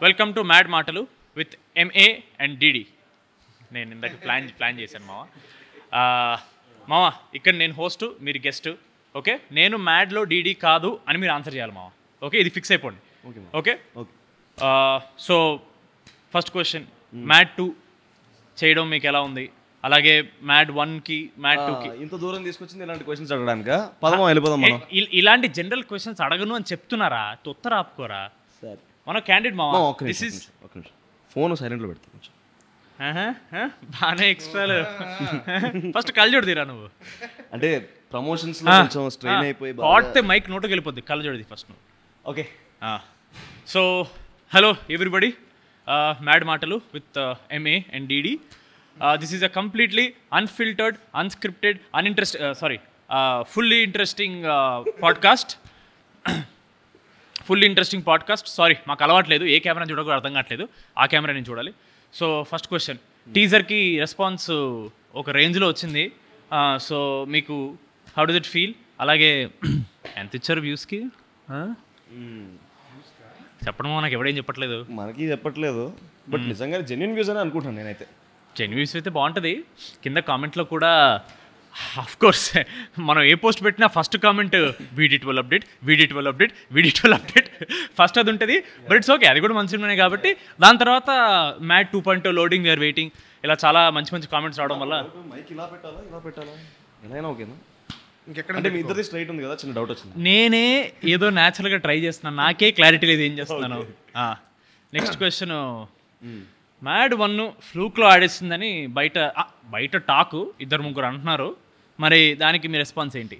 Welcome to mad మాటలు with MA and DD. నేను ఇందాక ప్లాన్ చేశాను మామ. ఇక్కడ నేను హోస్ట్, మీరు గెస్ట్. ఓకే, నేను మ్యాడ్లో డిడి కాదు అని మీరు ఆన్సర్ చేయాలి మామ. ఓకే, ఇది ఫిక్స్ అయిపోండి. Okay. So first question, mad 2 చేయడం మీకు ఎలా ఉంది? అలాగే మ్యాడ్ 1కి మ్యాడ్ 2కి ఇంత దూరం తీసుకొచ్చింది ఇలాంటి క్వశ్చన్స్ అడగడానికి. పదమా వెళ్ళిపోదాం మనం. ఇలాంటి జనరల్ క్వశ్చన్స్ అడగను అని చెప్తున్నారా? తొత్తర ఆపుకోరా సరే. మన క్యాండిడేట్ మామ. ఫోన్ సైలెంట్లో పెడతా కొంచెం. బాగానే ఎక్స్ట్రాలు. ఫస్ట్ కళ్ళజోడు తీరా నువ్వు. అంటే ప్రమోషన్స్ లో కొంచెం స్ట్రెయిన్ అయిపోయి పాడితే మైక్ నోటుకి వెళ్ళిపోద్ది. కళ్ళజోడిది ఫస్ట్ నువ్వు. Okay. So hello everybody, mad మాటలు with MA and DD. This is a completely unfiltered, unscripted, fully interesting podcast. Fully interesting podcast. Sorry, మాకు అలవాట్లేదు, ఏ కెమెరా చూడకూడదు అర్థం కావట్లేదు, ఆ కెమెరా నేను చూడాలి. సో ఫస్ట్ క్వశ్చన్, టీజర్కి రెస్పాన్స్ ఒక రేంజ్లో వచ్చింది. సో మీకు హౌ డస్ ఇట్ ఫీల్? అలాగే ఎంత ఇచ్చారు వ్యూస్కి? చెప్పడం నాకు ఎవడేం చెప్పట్లేదు. మనకి చెప్పట్లేదు, బట్ నిజంగా జెన్యూన్ వ్యూస్ అని అనుకుంటాను నేనైతే. జెన్యూన్ వ్యూస్ అయితే బాగుంటుంది. కింద కామెంట్లో కూడా కోర్స్ మనం ఏ పోస్ట్ పెట్టినా ఫస్ట్ కామెంట్ వీడి12 అప్డేట్ ఫస్ట్ అది ఉంటుంది. బట్ ఇట్స్ ఓకే, అది కూడా మంచిగానే కాబట్టి. దాని తర్వాత మ్యాడ్ 2.0 లోడింగ్, వీఆర్ వెయిటింగ్, ఇలా చాలా మంచి మంచి కామెంట్స్ రావడం వల్ల మైక్ ఇలా పెట్టాలా ఎలా ఓకేనా? ఇంకెక్కడ మీ ఇద్దరిది స్ట్రైట్ ఉంది కదా, చిన్న డౌట్ వచ్చింది. నేనే ఏదో న్యాచురల్గా ట్రై చేస్తున్నాను, నాకే క్లారిటీ లేదు ఏం చేస్తున్నాను. నెక్స్ట్ క్వశ్చన్, మ్యాడ్ 1 ఫ్లూక్లో ఆడేసిందని బయట టాకు 2-3 అంటున్నారు. మరి దానికి మీ రెస్పాన్స్ ఏంటి?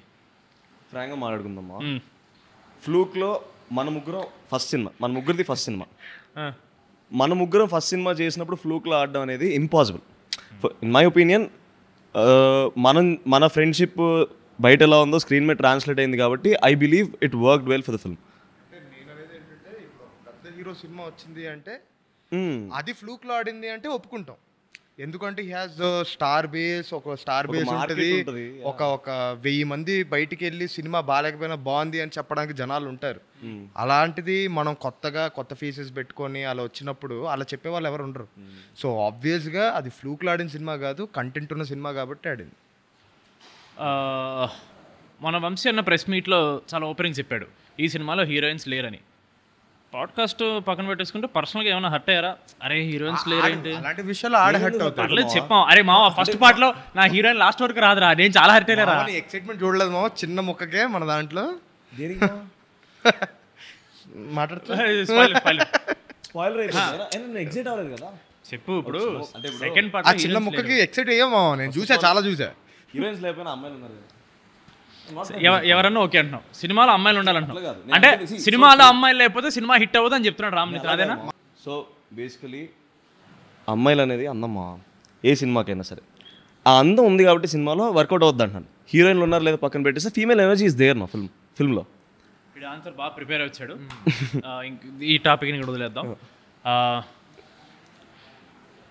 ఫ్రాంక్గా మాట్లాడుకుందామా. ఫ్లూక్లో మన ముగ్గురిది ఫస్ట్ సినిమా. మన ముగ్గురం ఫస్ట్ సినిమా చేసినప్పుడు ఫ్లూక్లో ఆడడం అనేది ఇంపాసిబుల్. ఇన్ మై ఒపీనియన్, మన ఫ్రెండ్షిప్ బయట ఎలా ఉందో స్క్రీన్ మీద ట్రాన్స్లేట్ అయింది కాబట్టి I believe it worked well for the film. పెద్ద హీరో సినిమా వచ్చింది అంటే అది ఫ్లూక్లో ఆడింది అంటే ఒప్పుకుంటాం. ఎందుకంటే హీ హాజ్ స్టార్ బేస్ ఉంటుంది. ఒక 1000 మంది బయటికి వెళ్ళి సినిమా బాగాలేకపోయినా బాగుంది అని చెప్పడానికి జనాలు ఉంటారు. అలాంటిది మనం కొత్త ఫేసెస్ పెట్టుకొని అలా వచ్చినప్పుడు అలా చెప్పే వాళ్ళు ఎవరు ఉండరు. సో ఆబ్వియస్గా అది ఫ్లూక్లో ఆడిన సినిమా కాదు, కంటెంట్ ఉన్న సినిమా కాబట్టి ఆడింది. మన వంశీ అన్న ప్రెస్ మీట్లో చాలా ఓపెనింగ్ చెప్పాడు, ఈ సినిమాలో హీరోయిన్స్ లేరని. పాడ్కాస్ట్ పక్కన పెట్టేసుకుంటే పర్సనల్గా ఏమైనా హర్ట్ అయ్యారా? అరే హీరోయిన్స్ లేరేంటి అలాంటి విషయాలు హర్ట్ అవుతారు. చెప్పాం, అరే మావా ఫస్ట్ పార్ట్లో నా హీరోయిన్ లాస్ట్ వరకు రాదురా, నేను చాలా హర్ట్ అయ్యారా. ఎక్సైట్మెంట్ చూడలేదు మావా, చిన్న ముక్కకే మన దాంట్లో చెప్పు. ఇప్పుడు సెకండ్ పార్ట్ చిన్న ముక్కకి ఎక్సైట్ అయ్యా మావా, నేను చాలా చూసా. హీరోయిన్స్ లేకపోయినా అమ్మాయిలు ఉన్నారు. ఎవరన్నా ఓకే అంటున్నాం, సినిమాలో అమ్మాయిలు ఉండాలంటున్నాం. అంటే సినిమాలో అమ్మాయిలు లేకపోతే సినిమా హిట్ అవ్వదు అని చెప్తున్నాడు రామ్నిత్, అదేనా? సో బేసికలీ అమ్మాయిలు అనేది అందమ్మా, ఏ సినిమాకైనా సరే ఆ అందం ఉంది కాబట్టి సినిమాలో వర్కౌట్ అవుద్ది అంటున్నాను. హీరోయిన్లు ఉన్నారు లేదా పక్కన పెట్టేస్తే ఫీమేల్ ఎనర్జీ ఇస్ దేర్ నా ఫిల్మ్లో. వీడు ఆన్సర్ బాగా ప్రిపేర్ వచ్చాడు. ఈ టాపిక్ని ఇక్కడ వదిలేద్దాం.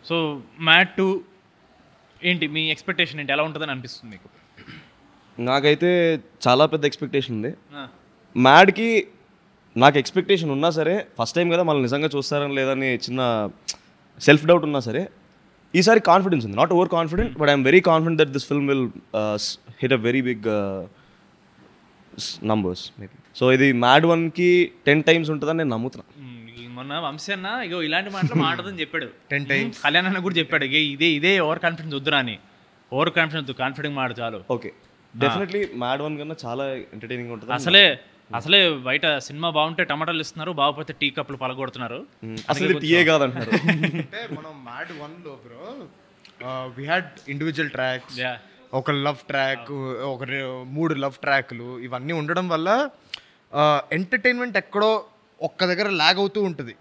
సో మ్యాడ్ 2 ఏంటి మీ ఎక్స్పెక్టేషన్ ఏంటి? ఎలా ఉంటుందని అనిపిస్తుంది మీకు? నాకైతే చాలా పెద్ద ఎక్స్పెక్టేషన్ ఉంది. మ్యాడ్కి నాకు ఎక్స్పెక్టేషన్ ఉన్నా సరే, ఫస్ట్ టైం కదా మళ్ళీ నిజంగా చూస్తారని లేదని చిన్న సెల్ఫ్ డౌట్ ఉన్నా సరే, ఈసారి కాన్ఫిడెన్స్ ఉంది. Not over confident, but I'm very confident that this film will hit a very big numbers maybe. So ఇది మ్యాడ్ 1కి 10 times ఉంటుందని నేను నమ్ముతున్నా. మొన్న వంశీ అన్న ఇగో ఇలాంటి మాటలు మాట్లాడదని చెప్పాడు 10 times. కళ్యాణ్ అన్న కూడా చెప్పాడు ఇదే ఓవర్ కాన్ఫిడెన్స్ వద్దురా అని. ఓవర్ కాన్ఫిడెన్స్ వద్దు, కాన్ఫిడెంట్ మాట చాలు. ఓకే, డెఫినెట్లీ మ్యాడ్ 1 కన్నా చాలా ఎంటర్టైనింగ్ ఉంటుంది. అసలే బయట సినిమా బాగుంటే టమాటాలు ఇస్తున్నారు, బాగుపోతే టీ కప్పులు పలగొడుతున్నారు. అసలు టీయే కాదంటున్నారు. అంటే మనం మ్యాడ్ 1లో bro we had individual tracks, ఒక లవ్ ట్రాక్, ఒక 3 లవ్ ట్రాక్లు, ఇవన్నీ ఉండడం వల్ల ఎంటర్టైన్మెంట్ ఎక్కడో ఒక్క దగ్గర లాగ్ అవుతూ ఉంటుంది.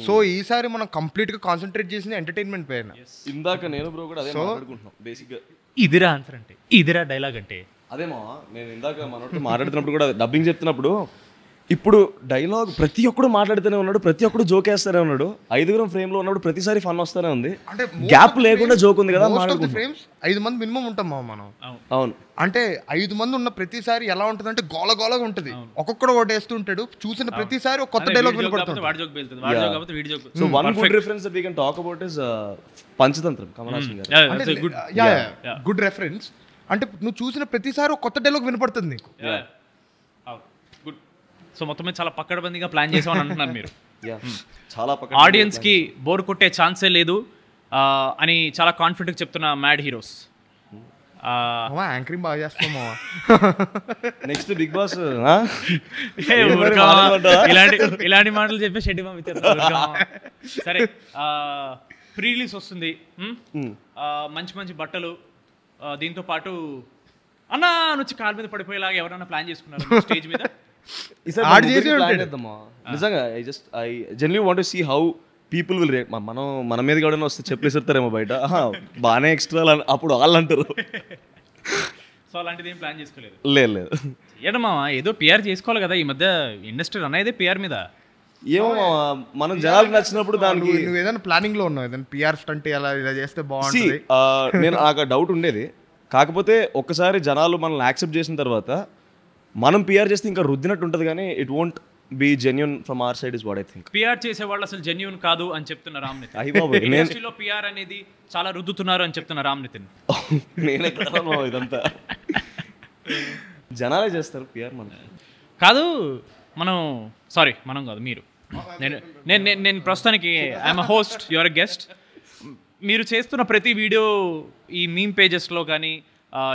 సో ఈసారి మనం కంప్లీట్గా కాన్సన్ట్రేట్ చేసింది ఎంటర్టైన్మెంట్ పైన. ఇందాక నేను బ్రో కూడా అదే మాట్లాడుకుంటున్నాం. బేసిక్గా ఇదిరా ఆన్సర్ అంటే, ఇదిరా డైలాగ్ అంటే అదేమా. నేను ఇందాక మనతో మాట్లాడుతున్నప్పుడు కూడా డబ్బింగ్ చెప్తున్నప్పుడు ఇప్పుడు డైలాగ్ ప్రతి ఒక్కడు మాట్లాడుతూనే ఉన్నాడు, ప్రతి ఒక్కడు జోక్ వేస్తూనే ఉన్నాడు. 5 ఫ్రేమ్లో ఉన్నప్పుడు ప్రతిసారి ఫన్ వస్తూనే ఉంది. అంటే గ్యాప్ లేకుండా జోక్ ఉంది కదా. ఫ్రేమ్స్ 5 మంది మినిమం ఉంటాం మనం. అవును, అంటే 5 మంది ఉన్న ప్రతిసారి ఎలా ఉంటుంది అంటే గోలగోలగా ఉంటుంది. ఒక్కొక్కడు ఒకటి వేస్తుంటాడు, చూసిన ప్రతిసారి ఒక కొత్త డైలాగ్ వినపడుతుంది. So one good reference that we can talk about is Panchatantram, Kamal Haasan garu. Good reference. అంటే నువ్వు చూసిన ప్రతిసారి ఒక కొత్త డైలాగ్ వినపడుతుంది నీకు. గుడ్. సో మొత్తం మీద చాలా పక్కడబందిగా ప్లాన్ చేసామని అంటున్నారు మీరు. చాలా ఆడియన్స్ కి బోర్ కొట్టే ఛాన్సే లేదు అని చాలా కాన్ఫిడెంట్ చెప్తున్న మ్యాడ్ హీరోస్. యాంకరింగ్ బాగా చేస్తామా. నెక్స్ట్ బిగ్ బాస్ ఇలాంటి మాటలు చెప్పే షెడ్డి సరే. ప్రీ రిలీజ్ వస్తుంది, మంచి మంచి బట్టలు, దీంతో పాటు అన్నా నుంచి కాలు మీద పడిపోయేలాగా ఎవరైనా ప్లాన్ చేసుకున్నారు స్టేజ్ మీద? నిజంగా I generally want to see how people will react. మన మీద కూడా వస్తే చెప్పేసేస్తారేమో బయట, బాగానే ఎక్స్ట్రా అప్పుడు వాళ్ళు అంటారు. సో అలాంటిది ఏం ప్లాన్ చేసుకోలేదు? లేదు. ఏడమ్మా ఏదో పిఆర్ చేసుకోవాలి కదా, ఈ మధ్య ఇండస్ట్రీ రన్ అయితే పిఆర్ మీద. ఏమో మనం జనాలకు నచ్చినప్పుడు దానికి. నువ్వు ఏదైనా ప్లానింగ్ లో ఉన్నావు, ఏదైనా పిఆర్ స్టంట్ ఇలా చేస్తే బాగుంటుంది? నేను నాకు డౌట్ ఉండేది. కాకపోతే ఒక్కసారి జనాలు మనల్ని యాక్సెప్ట్ చేసిన తర్వాత మనం పిఆర్ చేస్తే ఇంకా రుద్దినట్టు ఉంటుంది, కానీ it won't be genuine from our side is what I think. PR చేసే వాళ్ళు అసలు జెన్యూన్ కాదు అని చెప్తున్న రామ్ నితిన్. ఇండస్ట్రీలో పిఆర్ అనేది చాలా రుద్దుతున్నారు అని చెప్తున్న రామ్ నితిన్. నేనే ఇదంతా జనాలే చేస్తారు పిఆర్, మనం కాదు. మనం కాదు, మీరు. నేను ప్రస్తుతానికి I'm a host, your a guest. మీరు చేస్తున్న ప్రతి వీడియో ఈ మీమ్ పేజెస్లో కానీ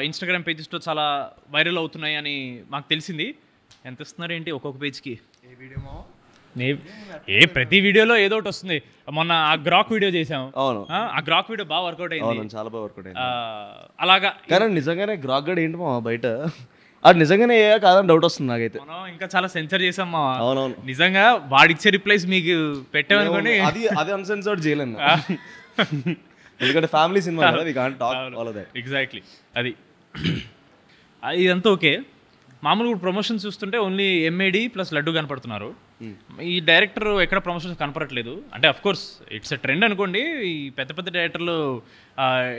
ఇన్స్టాగ్రామ్ పేజెస్లో చాలా వైరల్ అవుతున్నాయి అని మాకు తెలిసింది. ఎంత ఇస్తున్నారు ఏంటి ఒక్కొక్క పేజ్కి? ప్రతి వీడియోలో ఏదో ఒకటి వస్తుంది. మొన్న ఆ గ్రాక్ వీడియో చేసాము. అవును, ఆ గ్రాక్ వీడియో బాగా వర్కౌట్ అయింది. చాలా బాగా వర్కౌట్ అయింది. అలాగా కానీ నిజంగానే గ్రాక్ గడ్ ఏంటి మా బయట అది నిజంగానే కాదని డౌట్ వస్తుంది నాకైతే. మనం ఇంకా చాలా సెన్సర్ చేసాం మా. అవునవును, నిజంగా వాడిచ్చే రిప్లైస్ మీకు పెట్టామనుకోండి, అది అన్సెన్సర్డ్ చేయలేను. ఎందుకంటే ఫ్యామిలీ సినిమా కదా, we can't talk all of that. Exactly. అది ఇదంతా ఓకే. మామూలుగా ప్రమోషన్స్ చూస్తుంటే ఓన్లీ ఎంఏడి ప్లస్ లడ్డు కనపడుతున్నారు. ఈ డైరెక్టర్ ఎక్కడ ప్రమోషన్స్ కనపడట్లేదు. అంటే of course it's a trend అనుకోండి. ఈ పెద్ద పెద్ద డైరెక్టర్లు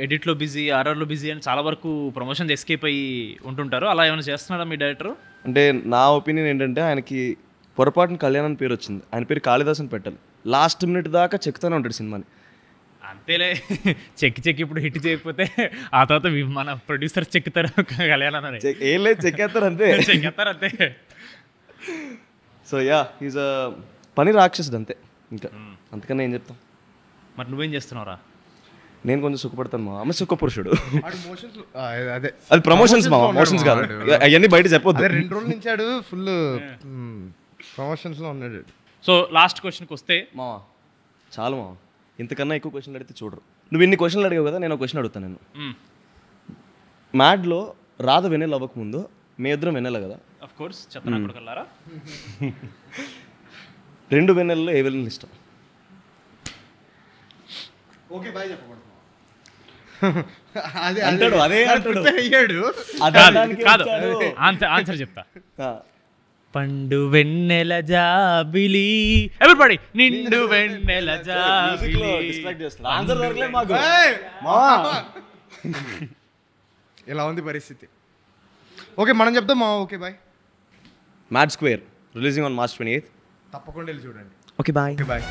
ఎడిట్లో బిజీ, ఆర్ఆర్లో బిజీ అని చాలా వరకు ప్రమోషన్స్ ఎస్కేప్ అయ్యి ఉంటుంటారు. అలా ఏమైనా చేస్తున్నాడా మీ డైరెక్టర్? అంటే నా ఒపీనియన్ ఏంటంటే, ఆయనకి పొరపాటున కళ్యాణ్ అని పేరు వచ్చింది. ఆయన పేరు కాళిదాస్ అని పెట్టాలి. లాస్ట్ మినిట్ దాకా చెక్తూనే ఉంటాడు సినిమాని. అంతేలే, చెక్కి ఇప్పుడు హిట్ చేయకపోతే ఆ తర్వాత మన ప్రొడ్యూసర్ చెక్కుతారు కళ్యాణ్ అని. ఏం లేదు, చెక్కేస్తారు అంతే. చెక్కేస్తారు అంతే. సో యా, ఈజ్ అ పని రాక్షసుడు అంతే, ఇంకా అంతకన్నా ఏం చెప్తాం. మరి నువ్వేం చేస్తున్నావురా? నేను కొంచెం సుఖపడతాను మా అమ్మ, సుఖ పురుషుడు. అదే అది ప్రమోషన్స్ మా, ప్రమోషన్స్ కాదు అవన్నీ బయట చెప్పొద్దు. 2 రోజుల నుంచి ఆడు ఫుల్ ప్రమోషన్స్ లో ఉన్నాడు. సో లాస్ట్ క్వశ్చన్కి వస్తే మా, చాలు మా, ఇంతకన్నా ఎక్కువ క్వశ్చన్లు అడిగితే చూడరు. నువ్వు ఇన్ని క్వశ్చన్లు అడిగావు కదా, నేను ఒక క్వశ్చన్ అడుగుతాను. నేను మ్యాడ్లో రాధ వెన్నెల అవ్వకముందు మీ ఇద్దరం వెన్నెల కదా? Of course చెప్పనక్కడికెళ్ళారా. 2 వెన్నెలలో ఏ వెన్నెల ఇష్టం? ఓకే బాయ్ చెప్పకూడదు అంటాడు, అదే అంటాడు. కాదు, ఆన్సర్ చెప్తా. పండు వెన్నెల జాబిలి, ఎవరిబడి నిండు వెన్నెల జాబిలి. ఇలా ఉంది పరిస్థితి. ఓకే మనం చెప్తాం మా. Okay bye. Mad Square releasing on March 28th. తప్పకుండా వెళ్ళి చూడండి. Okay bye. బాయ్.